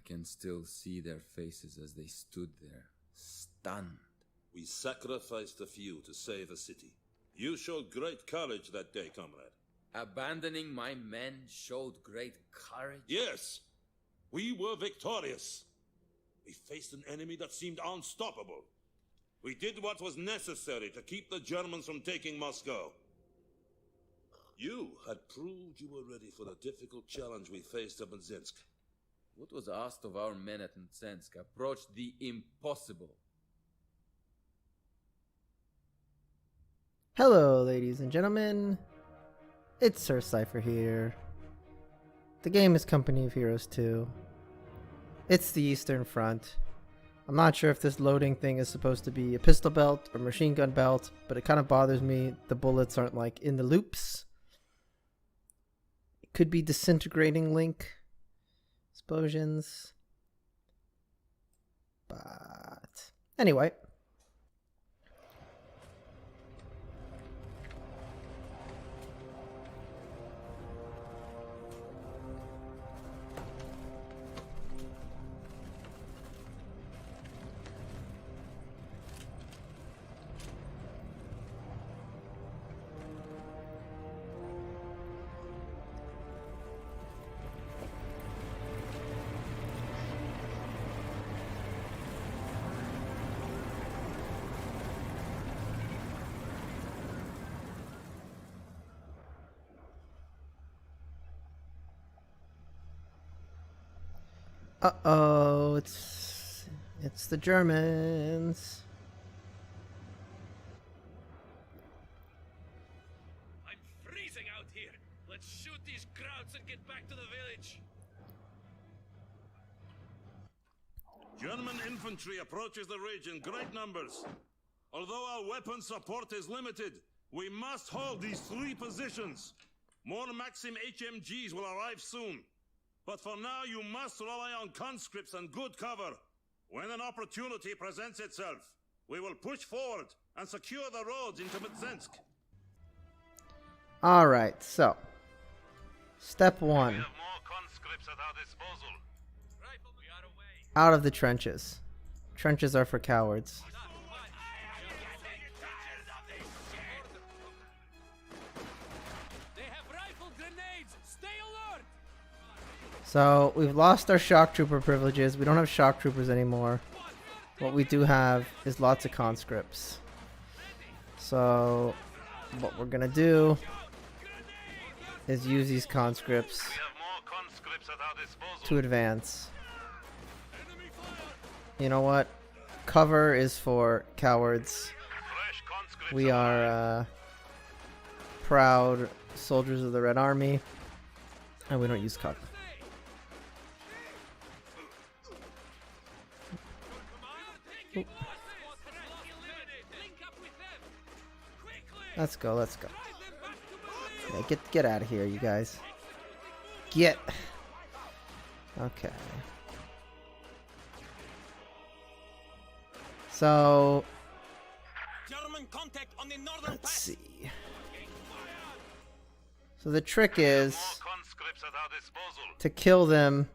can still see their faces as they stood there, stunned. We sacrificed a few to save a city. You showed great courage that day, comrade. Abandoning my men showed great courage? Yes! We were victorious. We faced an enemy that seemed unstoppable. We did what was necessary to keep the Germans from taking Moscow. You had proved you were ready for the difficult challenge we faced at Mzensk. What was asked of our men at Mzensk approached the impossible. Hello, ladies and gentlemen. It's Sir Cypher here. The game is Company of Heroes 2. It's the Eastern Front. I'm not sure if this loading thing is supposed to be a pistol belt or machine gun belt, but it kind of bothers me. The bullets aren't like in the loops. It could be disintegrating link explosions. But anyway. Uh-oh, it's the Germans. I'm freezing out here. Let's shoot these krauts and get back to the village. German infantry approaches the ridge in great numbers. Although our weapon support is limited, we must hold these 3 positions. More Maxim HMGs will arrive soon. But for now, you must rely on conscripts and good cover. When an opportunity presents itself, we will push forward and secure the roads into Mzensk. Alright, so. Step We 1. have more conscripts at our disposal. We are away. Out of the trenches. Trenches are for cowards. They have rifle grenades. Stay alert. So, we've lost our shock trooper privileges. We don't have shock troopers anymore. What we do have is lots of conscripts. So, what we're gonna do is use these conscripts We have more conscripts at our disposal. to advance. You know what? Cover is for cowards. Fresh conscripts We are proud soldiers of the Red Army, and we don't use cover. Let's go, let's go. Yeah, get out of here, you guys. Get. Okay. So, German contact on the northern let's pass. see. So the trick is More conscripts at our disposal. to kill them,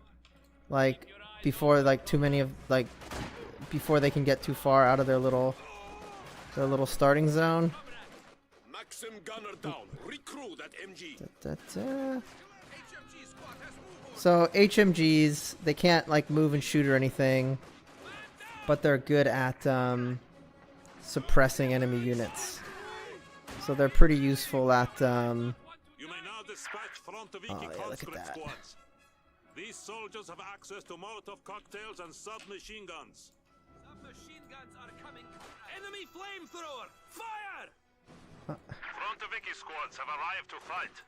like, before, like, too many of, like, before they can get too far out of their little starting zone. Maxim gunner down. Recruit that MG. Da-da-da. So HMGs, they can't like move and shoot or anything, but they're good at suppressing enemy units. So they're pretty useful at You may now dispatch Frontoviki Oh, yeah, look at conscript that. squads. These soldiers have access to Molotov cocktails and submachine guns. Submachine guns are coming. Enemy flamethrower. Fire! Frontoviki squads have arrived to fight.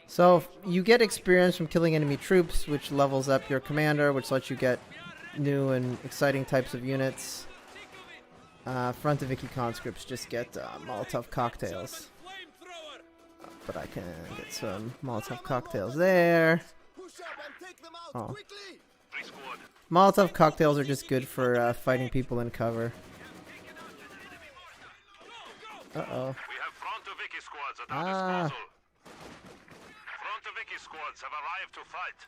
So you get experience from killing enemy troops, which levels up your commander, which lets you get new and exciting types of units. Frontoviki conscripts just get Molotov cocktails. Flamethrower. But I can get some Molotov cocktails there. Oh. Free squad. Molotov cocktails are just good for fighting people in cover. Uh-oh. We have Frontoviki squads at our Ah. disposal. Frontoviki squads have arrived to fight.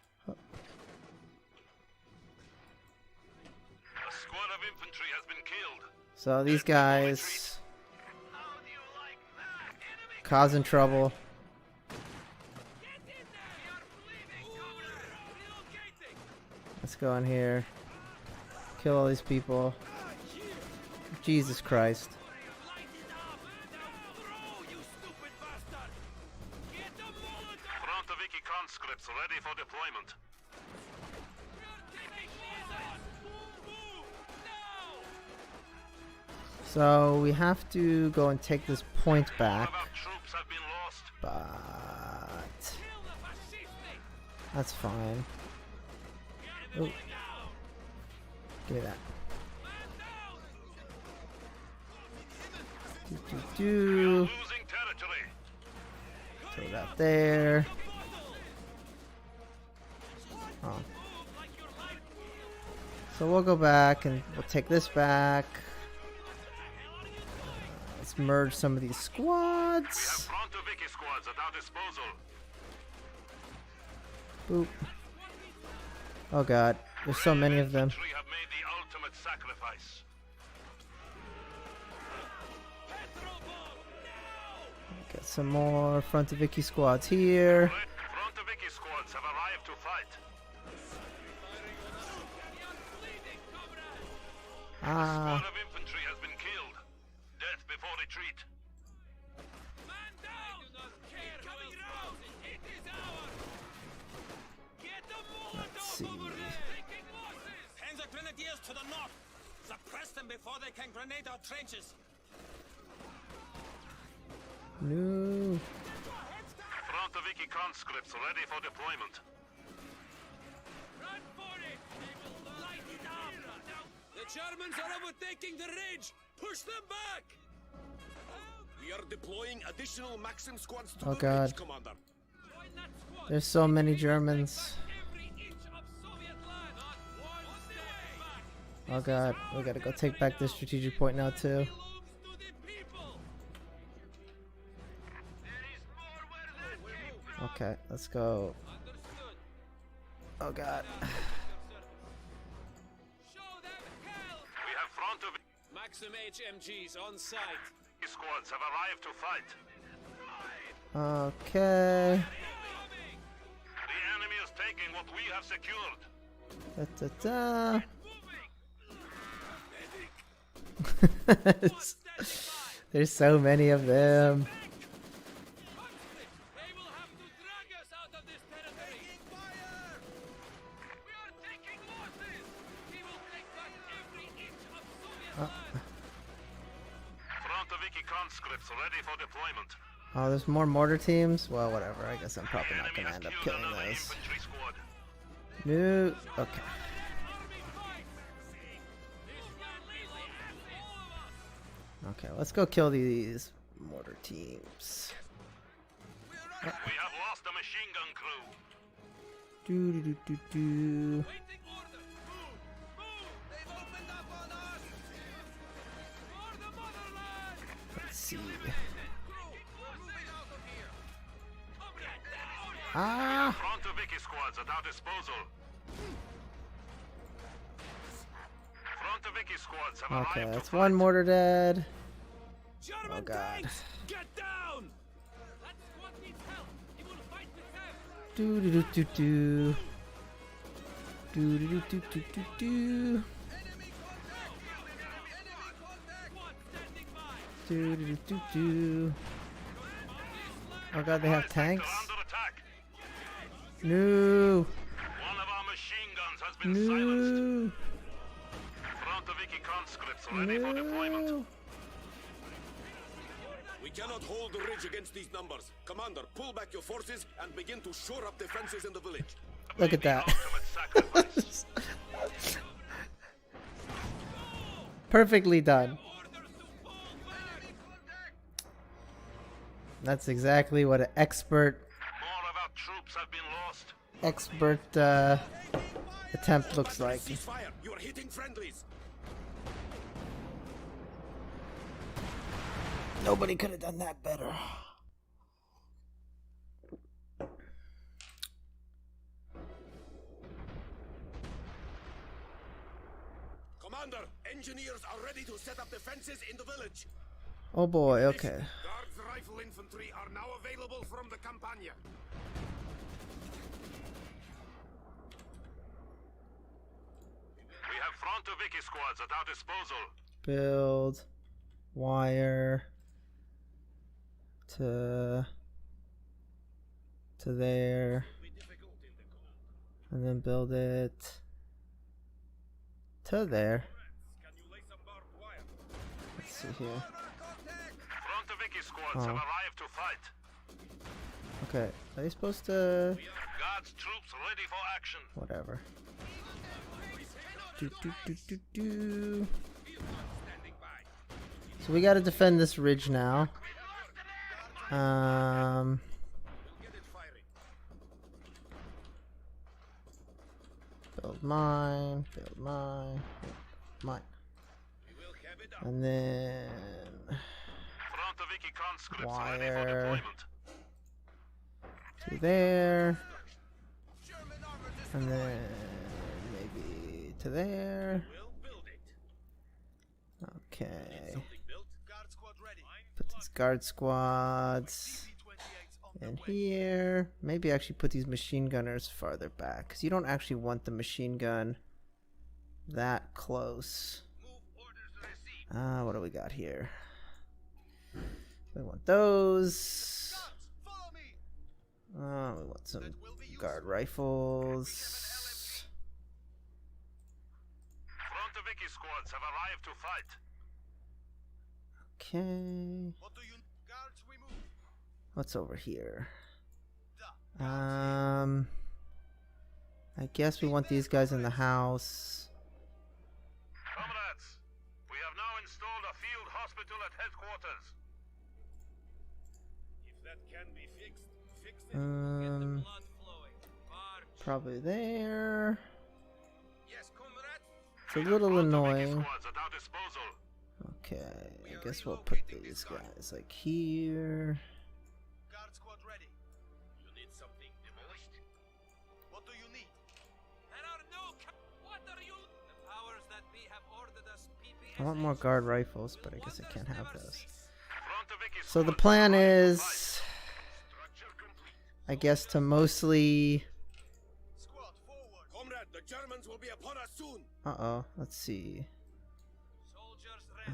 squad of infantry has been killed. So these guys causing trouble. Let's go in here. Kill all these people. Jesus Christ. Frontoviki conscripts ready for deployment. So we have to go and take this point back, Our troops have been lost. but that's fine. Oh, give me that. Do. Losing territory. Throw that there. Oh. So we'll go back and we'll take this back. Let's merge some of these squads. Frontoviki squads at our disposal. Boop. Oh god, there's so many of them. Infantry have made the ultimate sacrifice. Get some more Frontoviki squads here. Frontoviki squads have arrived to fight. Ah, Squad of infantry has been killed. Death before retreat. Man down! Do not care coming round! It is ours! Get the let's see. Molotov over there! Taking losses! Panzer Grenadiers to the north! Suppress them before they can grenade our trenches! No. Frontoviki conscripts ready for deployment. Run for it! They will light it up! The Germans are overtaking the ridge! Push them back! We are deploying additional Maxim squads to Oh, the God. ridge, Commander. Join that squad! There's so many Germans. Every inch of Soviet land! Not one step back! Oh god, we gotta go take back this strategic point now too. Belongs to the people! There is more where that came from! Okay, let's go. Understood. Oh god. Show them hell! We have Frontoviki Maxim HMGs on site. squads have arrived to fight. Okay. The enemy is taking what we have secured. Da, da, da. There's so many of them. They will have to drag us out of this territory. We are taking losses. We will take back every inch of Soviet land. Frontoviki conscripts ready for deployment. Oh, there's more mortar teams? Well, whatever. I guess I'm probably not Enemy gonna has end up killed killing another those. infantry squad. No. Okay. Army fight. This land belongs to all of us. Okay, let's go kill these mortar teams. We have lost a machine gun crew. Do do do do do. Waiting orders. Move. Move. They've opened up on us. For the motherland. Let's see. Crew, we're moving out of here. Get down. Ah. Frontoviki squads at our disposal. Frontoviki squads have Okay, arrived to that's fight. one mortar dead. German Oh, God. tanks, get down! That squad needs help. He will fight with them. Do do do do do. Do do do do do do do. Squad standing by. Do do do do do. Oh god, they have tanks. Sector under attack. No. One of our machine guns has been silenced. No. Frontoviki conscripts ready for deployment. No. We cannot hold the ridge against these numbers. Commander, pull back your forces and begin to shore up defenses in the village. Look at that. Ultimate sacrifice. Perfectly done. Orders to pull back. That's exactly what an expert More of our troops have been lost. attempt looks like. Cease fire. You are hitting friendlies. Nobody could have done that better. Commander, engineers are ready to set up defenses in the village. Oh boy, okay. Guards rifle infantry are now available from the Campania. We have Frontoviki squads at our disposal. Build wire to there, and then build it to there. Let's see here. Frontoviki squads have arrived to fight. Okay, are they supposed to? Guards troops ready for action. Whatever. Do. So we gotta defend this ridge now. Build mine, and then Frontoviki conscripts ready for wire deployment. to there, and then maybe to there. Okay. Put these guard squads in here. Maybe actually put these machine gunners farther back, because you don't actually want the machine gun that close. What do we got here? We want those. We want some guard rifles. Frontoviki squads have arrived to fight. Okay. What's over here? I guess we want these guys in the house. Comrades, we have now installed a field hospital at headquarters. If that can be fixed, fix it. Um, Blood flowing. March. probably there. Yes, comrade. It's a little Frontoviki annoying. squads at our disposal. Okay, I guess we'll put these guys like here. Guard squad ready. You need something demolished? What do you need? There are no what are you? The powers that be have ordered us PPS. I want more guard rifles, but I guess I can't have Never those. cease. Frontoviki So the squads plan have arrived to is, Structure complete. I guess, to mostly. Squad forward. Comrade, the Germans will be upon us soon. Let's see. Soldiers ready.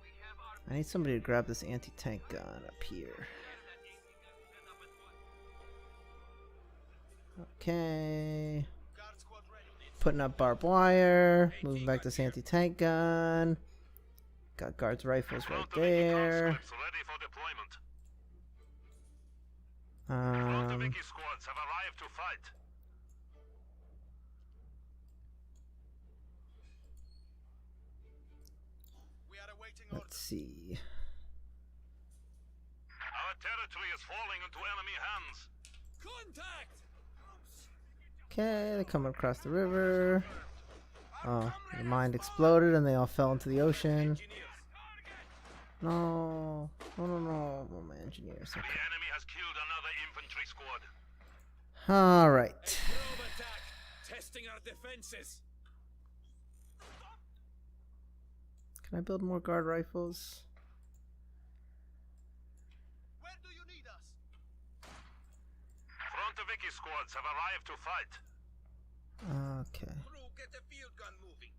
We have our I need somebody to grab this anti-tank gun up here. Okay. Guard squad ready. Putting up barbed wire. Moving back this anti-tank gun. Got guards rifles right Frontoviki there. conscripts ready for deployment. Frontoviki squads have arrived to fight. We are awaiting Let's see. Our territory is falling into enemy hands. contact. Okay, they're coming across the river. Oh, the mine exploded and they all fell into the ocean. No. No, my engineers. The Okay. enemy has killed another infantry squad. Alright. Probe attack. Testing our defenses. Can I build more guard rifles? Where do you need us? Frontoviki squads have arrived to fight. Okay. Crew, get the field gun moving.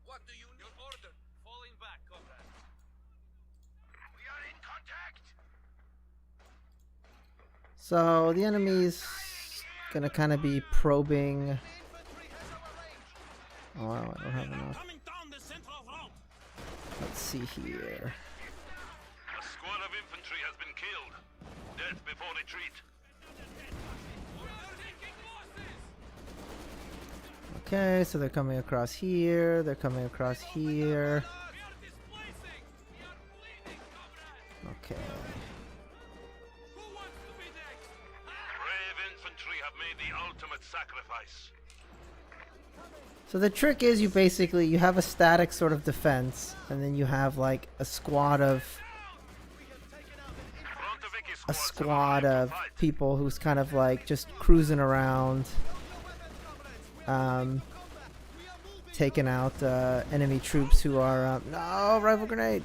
What do you need? Your order. Falling back, comrade. We are in contact. So the enemy's gonna kind of be probing. Oh, I don't have enough. Coming down the central front. Let's see here. A squad of infantry has been killed. Death before retreat. We're taking losses. Okay, so they're coming across here. They're coming across here. We are displacing. We are bleeding, comrade. Okay. Who wants to be next? Brave infantry have made the ultimate sacrifice. So the trick is you have a static sort of defense, and then you have like a squad of Frontoviki a squads squad have of arrived to fight. people who's kind of like just cruising around. taken out enemy troops who are no rifle grenade.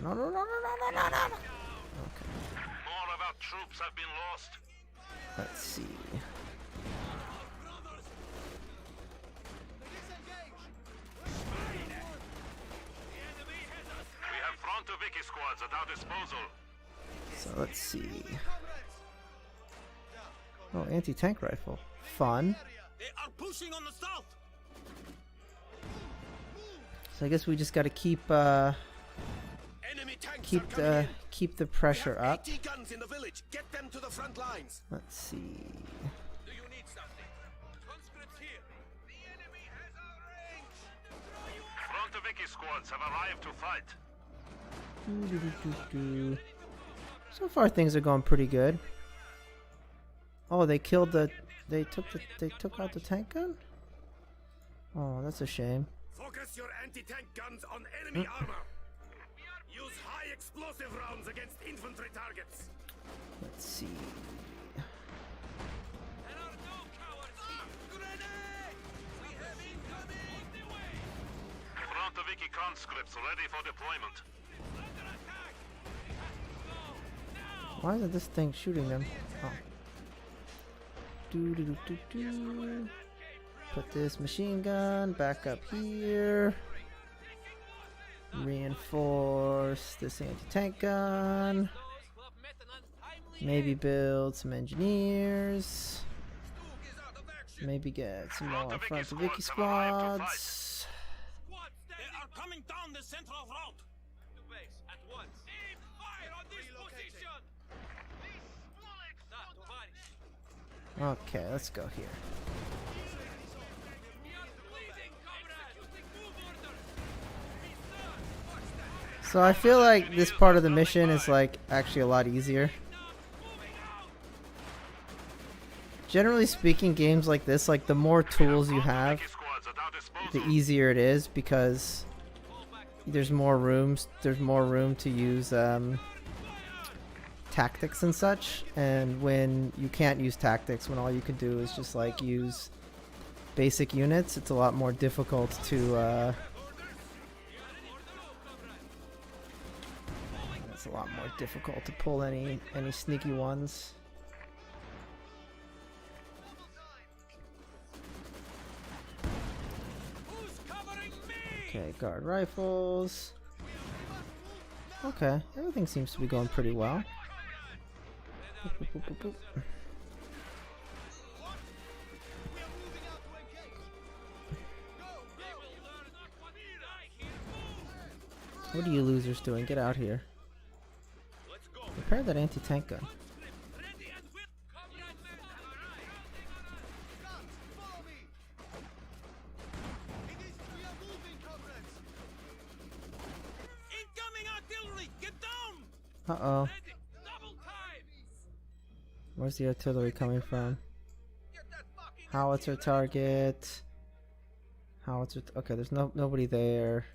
No. Okay. More of our troops have been lost. Let's see. We have Frontoviki squads at our disposal. So let's see. Oh, anti-tank rifle. Fun. They are pushing on the south. So I guess we just got to keep Enemy tanks are coming in. keep the We pressure have up. 80 guns in the village. Get them to the front lines. Let's see. Do you need something? Conscripts here. The enemy has our range. Frontoviki squads have arrived to fight. Doo-doo-doo-doo-doo. So far things are going pretty good. Oh, they killed the they took out the tank gun? Oh, that's a shame. Focus your anti-tank guns on enemy armor. Use high explosive rounds against infantry targets. Let's see. There are no cowards here. Grenade! We have incoming! The way! Frontoviki conscripts ready for deployment. Under attack! We have to go! Now! Why isn't this thing shooting them? Oh. Doo-doo-doo-doo-doo. Put this machine gun back up here. Reinforce this anti-tank gun. Maybe build some engineers. Maybe get some more Frontoviki squads. They are coming down the central route. To base at once. Aim fire on this position! Nah, Tovarish. Okay, let's go here. We are bleeding, comrades! Executing move orders! Sir, So I feel like this part of the mission is like actually a lot easier. moving out! Generally speaking, games like this, like the more tools you have, Frontoviki squads at our disposal. the easier it is because there's more room to use tactics and such. And when you can't use tactics, when all you can do is just like use basic units, it's a lot more difficult to it's a lot more difficult to pull any sneaky ones. Who's covering me? Okay, guard rifles. Okay, everything seems to be going pretty well. Boop, boop, boop, boop, boop. What are you losers doing? Get out here. Let's go. Repair that anti-tank gun. Ready and will. Comrade men have arrived. Incoming artillery. Get down. Uh-oh. Ready. Double time. Where's the artillery coming from? Get that fucking Howitzer target. Howitzer. Okay, there's nobody there.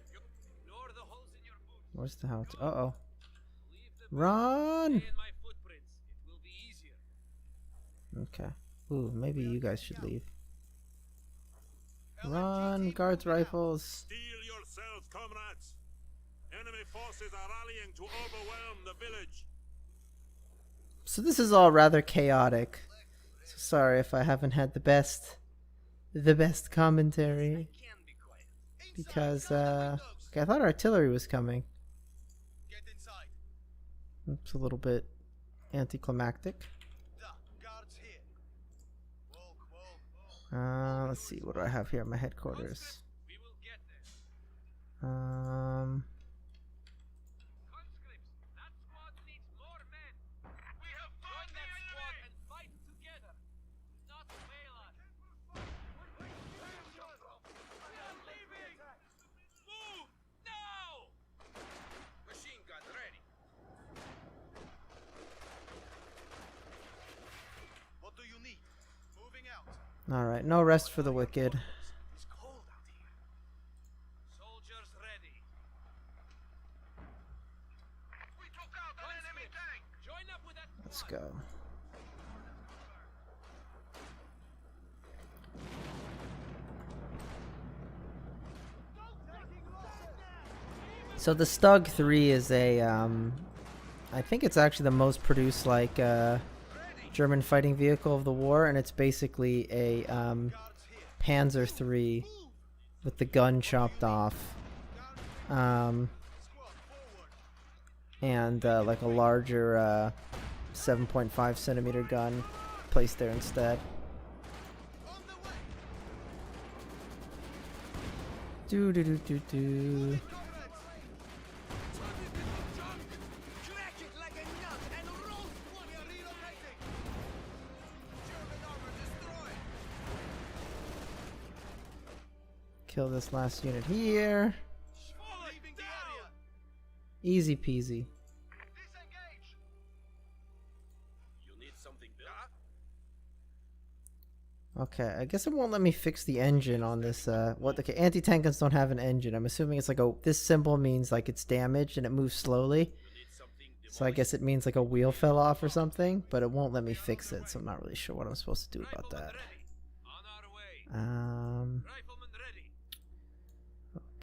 ignore the holes in your boots. Where's the howitzer? Uh-oh. Leave the Run! Stay in my footprints. It will be easier. Okay. Ooh, maybe you guys should leave. Run, guards rifles. Steel yourselves, comrades. Enemy forces are rallying to overwhelm the village. So this is all rather chaotic. So sorry if I haven't had the best commentary. Because okay, I thought artillery was coming. Get inside. It's a little bit anticlimactic. Guards here. Walk. Let's see, what do I have here at my headquarters? We will get there. Um, Conscripts, that squad needs more men. We have join that squad and fight together. Not fail us. We are leaving. Move now. Machine gun ready. What do you need? Moving out. all right, no rest for the wicked. It's cold out here. Soldiers ready. We took out an enemy tank. Join up with that. Let's go. So the Stug 3 is a, I think it's actually the most produced, like, German fighting vehicle of the war, and it's basically a, Panzer 3 with the gun chopped off. And, like a larger, 7.5 centimeter gun placed there instead. Do do do do do. Kill this last unit here. Easy peasy. You need something built? Okay, I guess it won't let me fix the engine on this. Okay, anti-tank guns don't have an engine. I'm assuming it's like this symbol means like it's damaged and it moves slowly. So I guess it means like a wheel fell off or something, but it won't let me fix it, so I'm not really sure what I'm supposed to do about that.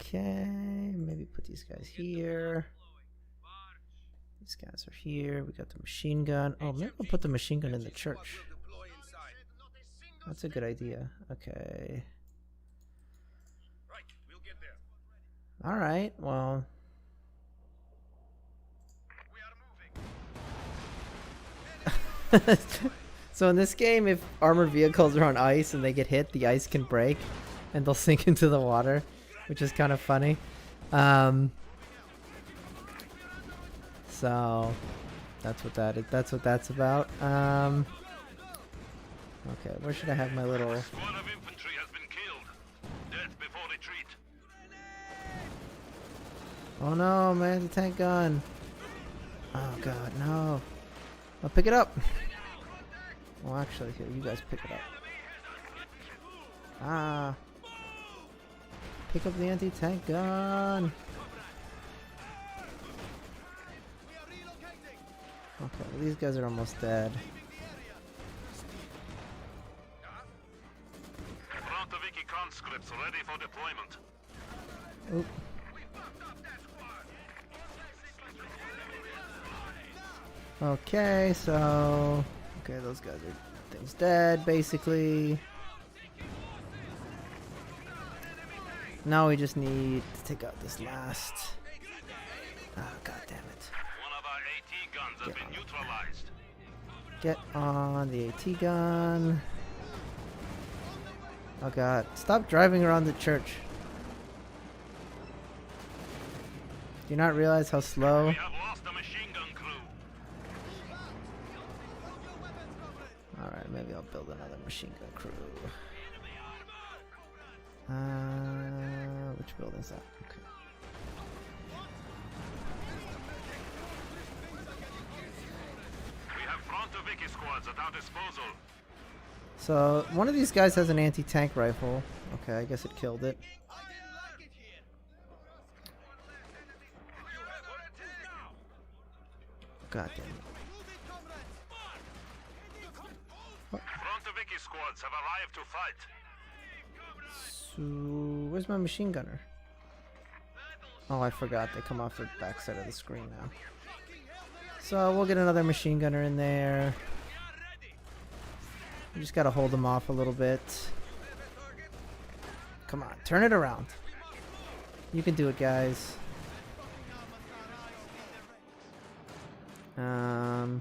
Okay, maybe put these guys here. These guys are here. We got the machine gun. Oh, maybe I'll put the machine gun in the church. That's a good idea. Okay. Right, we'll get there. Alright, well. We are moving. So in this game, if armored vehicles are on ice and they get hit, the ice can break and they'll sink into the water, which is kind of funny. So that's what that is. That's what that's about. Okay, where should I have my little? Squad of infantry has been killed. Death before retreat. Oh no, my anti-tank gun. Oh god, no. I'll pick it up. Well, actually, here, you guys pick it up. Ah. Pick up the anti-tank gun. Okay, well, these guys are almost dead. Frontoviki conscripts ready for deployment. Oop. Okay, so okay, those guys are things dead basically. Now we just need to take out this last. Ah, god damn it. One of our AT guns has been neutralized. Get on the AT gun. Oh god, stop driving around the church. Do you not realize how slow? We have lost a machine gun crew. Alright, maybe I'll build another machine gun crew. Which building's that? Okay. We have Frontoviki squads at our disposal. So, one of these guys has an anti-tank rifle. Okay, I guess it killed it. God damn it. Frontoviki squads have arrived to fight. So, where's my machine gunner? Oh, I forgot. They come off the backside of the screen now. So, we'll get another machine gunner in there. We just gotta hold them off a little bit. Come on, turn it around. You can do it, guys. Oh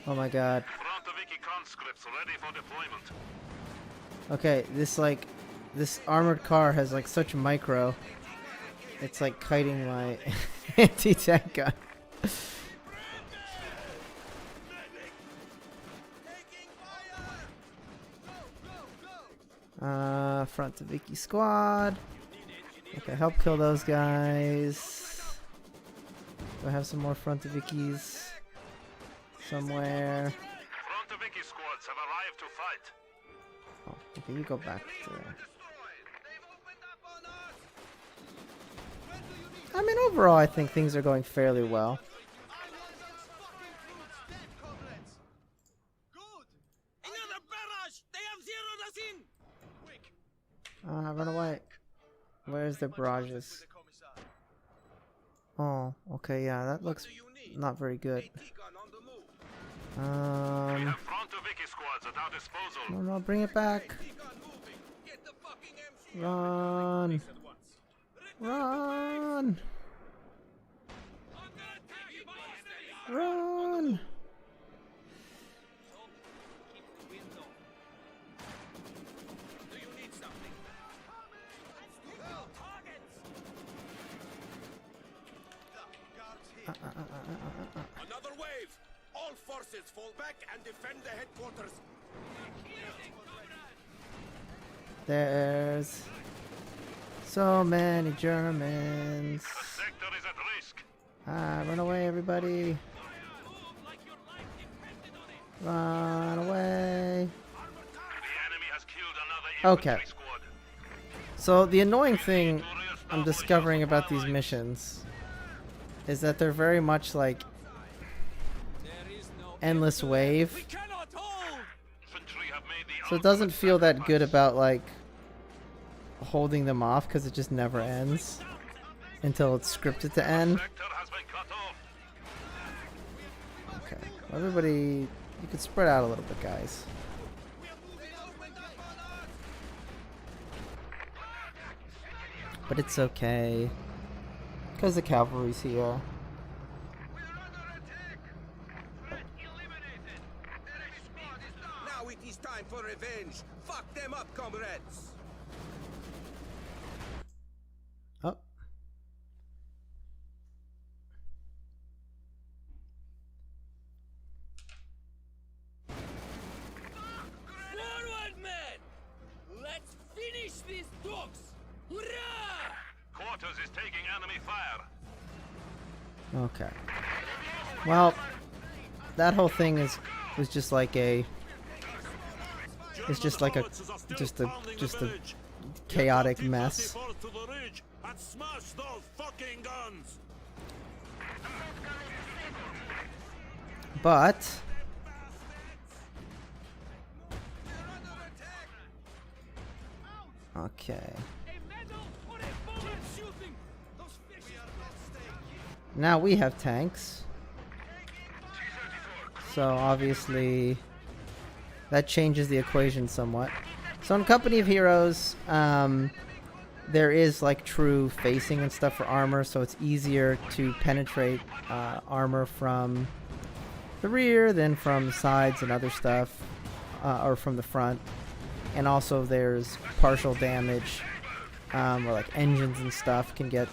my god. Frontoviki conscripts ready for deployment. Okay, this armored car has like such micro. It's like kiting my anti-tank gun. Frontoviki squad. Okay, help kill those guys. Do I have some more Frontovikis somewhere? Frontoviki squads have arrived to fight. Oh, okay, you go back to there. I mean, overall, I think things are going fairly well. Another barrage! They have zeroed us in! Quick! Run away. Where's the barrages? Oh, okay, yeah, that looks not very good. Front of Vicky squads at our disposal. No, no, bring it back. Run. Run. Run. Another wave! All forces fall back and defend the headquarters. There's so many Germans. The sector is at risk. Run away, everybody. Run away. The enemy has killed another Okay. infantry squad. So the annoying thing I'm discovering about these missions is that they're very much like There is no endless We wave. cannot hold! Infantry have made the So it doesn't feel that good about like holding them off because it just never ends until it's scripted to end. sector has been cut off. Okay. Everybody, you could spread out a little bit, guys. But it's okay. Because the cavalry's here. Now it is time for revenge. Fuck them up, comrades. Oh. Forward, men! Let's finish these dogs! Hurrah! Quarters is taking enemy fire. Okay. Well, that whole thing was just like a just like a just a chaotic mess. To the ridge and smash those fucking guns. But okay. A medal or a bullet shooting! Those fishes Now we have tanks. So obviously that changes the equation somewhat. So in Company of Heroes, there is like true facing and stuff for armor, so it's easier to penetrate armor from the rear than from the sides and other stuff, or from the front. And also there's partial damage, where like engines and stuff can get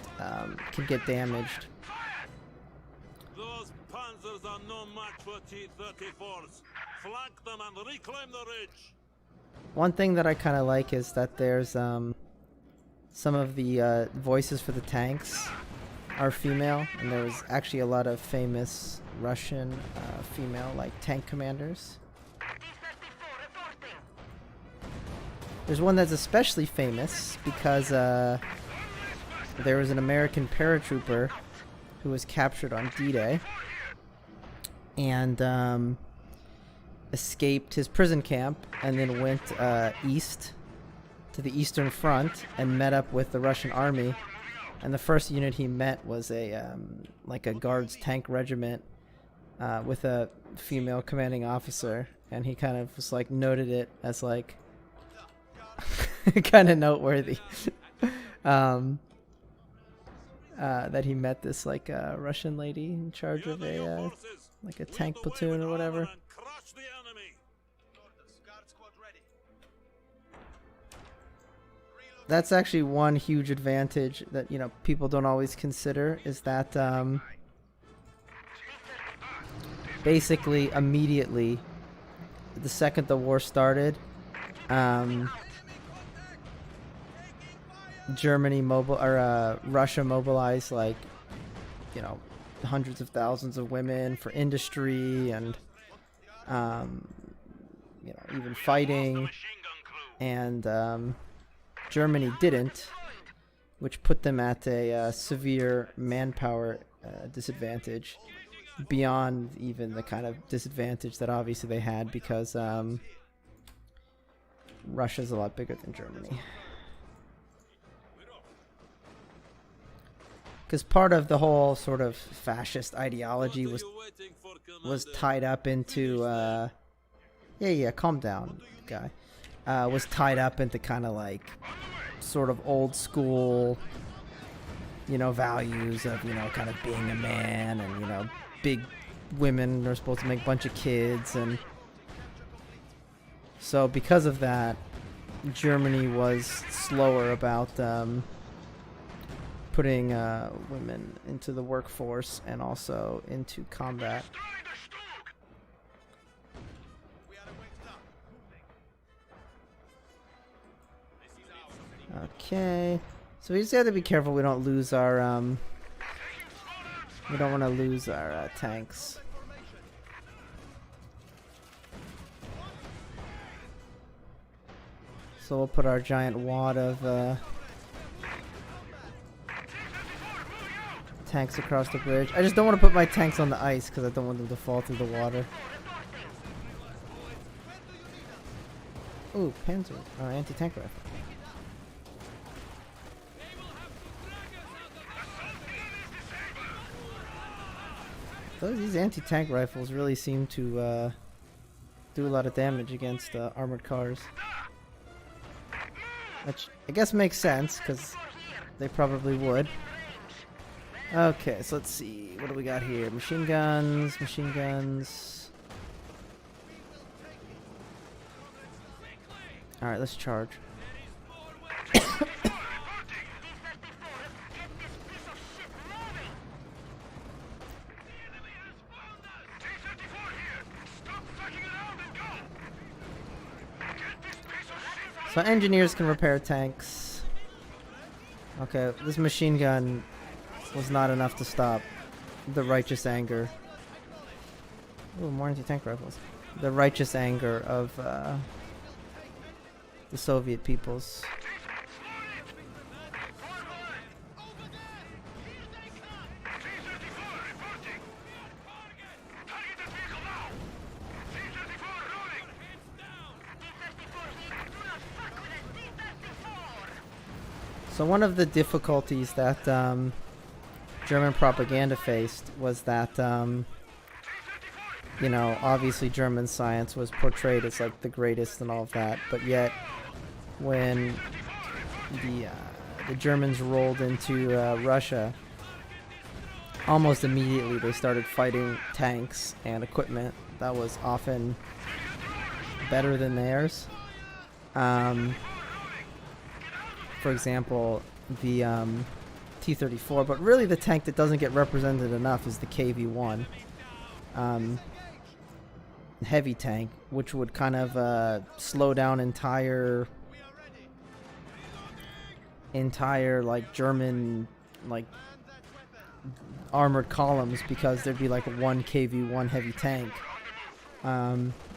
damaged. Those panzers are no match for T-34s. Flank them and reclaim the ridge. One thing that I kind of like is that there's some of the voices for the tanks are female, and there's actually a lot of famous Russian female like tank commanders. There's one that's especially famous because there was an American paratrooper who was captured on D-Day and escaped his prison camp and then went east to the Eastern Front and met up with the Russian army. And the first unit he met was a like a Guards tank regiment with a female commanding officer, and he kind of was like noted it as like kind of noteworthy that he met this like Russian lady in charge of a like a tank platoon or whatever. Crush the enemy. That's actually one huge advantage that, you know, people don't always consider, is that basically immediately the second the war started, Russia mobilized like, you know, hundreds of thousands of women for industry and you know, even fighting, and Germany didn't, which put them at a severe manpower disadvantage beyond even the kind of disadvantage that obviously they had because Russia's a lot bigger than Germany. because part of the whole sort of fascist ideology What are was you waiting for, was Commander? tied up into yeah, calm down, guy. Was tied up into kind of like sort of old school, you know, values of, you know, kind of being a man, and, you know, big women are supposed to make a bunch of kids, and so because of that, Germany was slower about putting women into the workforce and also into combat. Okay, so we just have to be careful we don't lose our we don't want to lose our tanks. So we'll put our giant wad of tanks across the bridge. I just don't want to put my tanks on the ice because I don't want them to fall through the water. Ooh, Panzer, anti-tank rifle. These anti-tank rifles really seem to do a lot of damage against armored cars. Which I guess makes sense, because they probably would. Okay, so let's see. What do we got here? Machine guns, machine guns. Alright, let's charge. So engineers can repair tanks. Okay, this machine gun was not enough to stop the righteous anger. Ooh, more anti-tank rifles. The righteous anger of the Soviet peoples. So one of the difficulties that German propaganda faced was that, you know, obviously German science was portrayed as like the greatest and all of that, but yet when the Germans rolled into Russia, almost immediately they started fighting tanks and equipment that was often better than theirs. For example, the T-34, but really the tank that doesn't get represented enough is the KV-1 heavy tank, which would kind of slow down entire like German like armored columns, because there'd be like one KV-1 heavy tank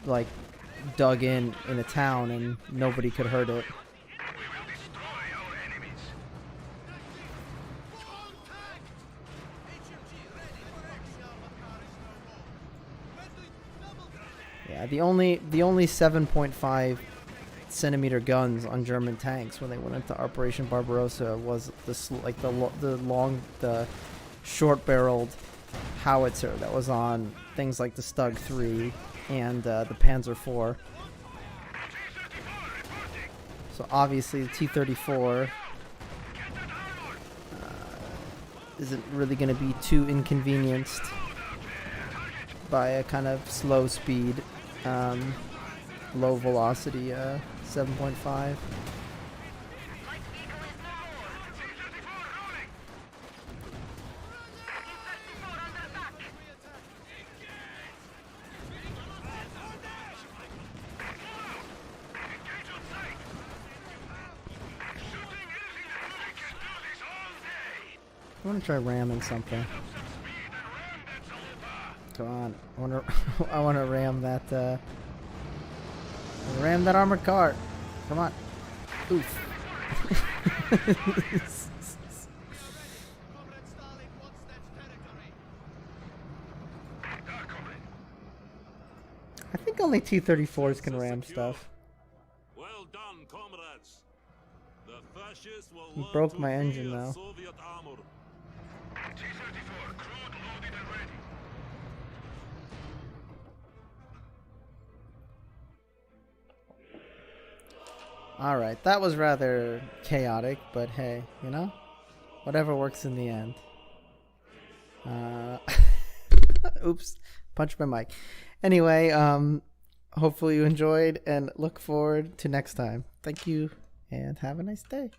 like dug in a town and nobody could hurt it. Yeah, the only 7.5 centimeter guns on German tanks when they went into Operation Barbarossa was the short-barreled howitzer that was on things like the Stug 3 and the Panzer IV. So obviously the T-34 isn't really going to be too inconvenienced by a kind of slow speed, low velocity 7.5. I want to try ramming something. Come on, I want to ram that. Ram that armored car. Come on. Oof. I think only T-34s can ram stuff. Well done, comrades. The fascists will He learn broke to my engine, fear though. Soviet armor. T-34, crude, loaded and ready. Alright, that was rather chaotic, but hey, you know? Whatever works in the end. Oops, punched my mic. Anyway, hopefully you enjoyed and look forward to next time. Thank you and have a nice day.